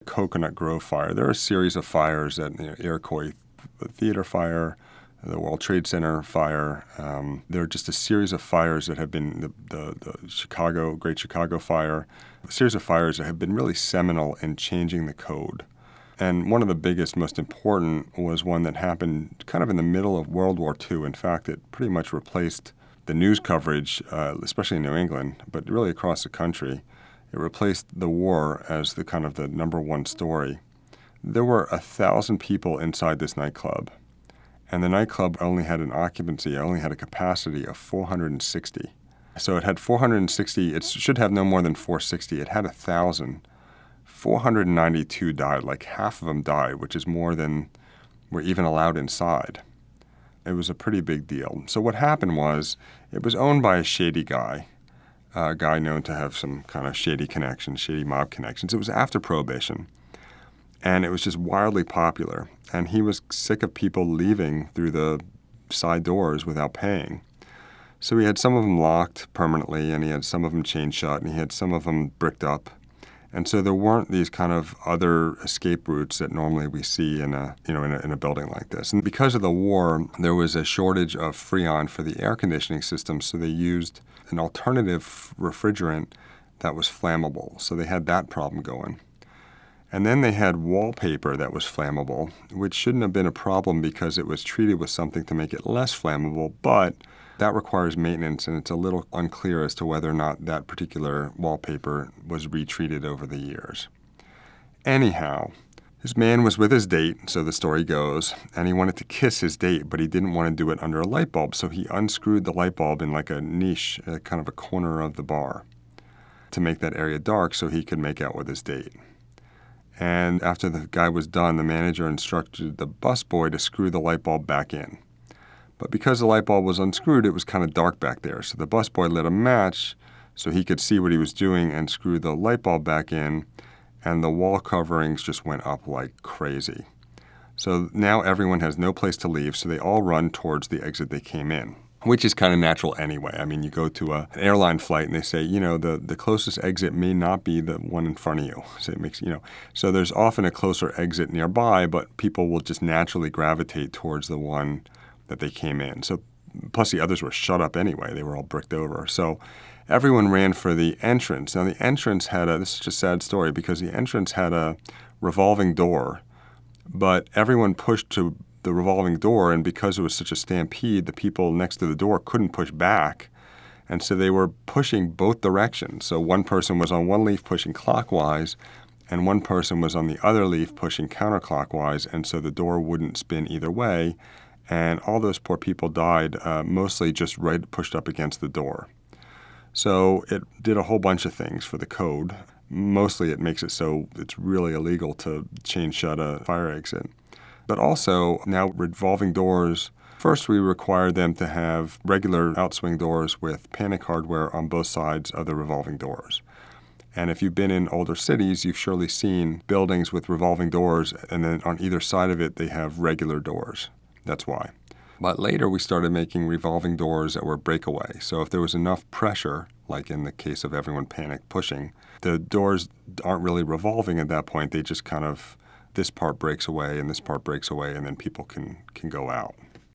Coconut Grove fire. There are a series of fires that, Iroquois Theater fire, the World Trade Center fire. There are just a series of fires that have been the Great Chicago fire, a series of fires that have been really seminal in changing the code. And one of the biggest, most important was one that happened kind of in the middle of World War II. In fact, it pretty much replaced the news coverage, especially in New England, but really across the country. It replaced the war as the number one story. There were 1,000 people inside this nightclub, and the nightclub only had a capacity of 460. So it had 460, it should have no more than 460. It had 1,000. 492 died, like half of them died, which is more than were even allowed inside. It was a pretty big deal. So what happened was, it was owned by a shady guy, a guy known to have some kind of shady connections, shady mob connections. It was after Prohibition, and it was just wildly popular. And he was sick of people leaving through the side doors without paying. So he had some of them locked permanently, and he had some of them chained shut, and he had some of them bricked up. And so there weren't these kind of other escape routes that normally we see in a building like this. And because of the war, there was a shortage of Freon for the air conditioning system, so they used an alternative refrigerant that was flammable. So they had that problem going. And then they had wallpaper that was flammable, which shouldn't have been a problem because it was treated with something to make it less flammable, but that requires maintenance, and it's a little unclear as to whether or not that particular wallpaper was retreated over the years. Anyhow, this man was with his date, so the story goes, and he wanted to kiss his date, but he didn't want to do it under a light bulb, so he unscrewed the light bulb in like a niche, kind of a corner of the bar, to make that area dark so he could make out with his date. And after the guy was done, the manager instructed the busboy to screw the light bulb back in. But because the light bulb was unscrewed, it was kind of dark back there. So the busboy lit a match so he could see what he was doing and screw the light bulb back in, and the wall coverings just went up like crazy. So now everyone has no place to leave, so they all run towards the exit they came in, which is kind of natural anyway. I mean, you go to an airline flight and they say, the closest exit may not be the one in front of you. So it makes, so there's often a closer exit nearby, but people will just naturally gravitate towards the one that they came in. So plus the others were shut up anyway. They were all bricked over. So everyone ran for the entrance. Now the entrance this is just a sad story because the entrance had a revolving door, but everyone pushed to the revolving door, and because it was such a stampede, the people next to the door couldn't push back. And so they were pushing both directions. So one person was on one leaf pushing clockwise, and one person was on the other leaf pushing counterclockwise, and so the door wouldn't spin either way. And all those poor people died, mostly just right pushed up against the door. So it did a whole bunch of things for the code. Mostly it makes it so it's really illegal to chain shut a fire exit. But also now revolving doors, first we required them to have regular outswing doors with panic hardware on both sides of the revolving doors. And if you've been in older cities, you've surely seen buildings with revolving doors, and then on either side of it they have regular doors. That's why. But later we started making revolving doors that were breakaway. So if there was enough pressure, like in the case of everyone panicked pushing, the doors aren't really revolving at that point. They just kind of, this part breaks away and this part breaks away, and then people can go out.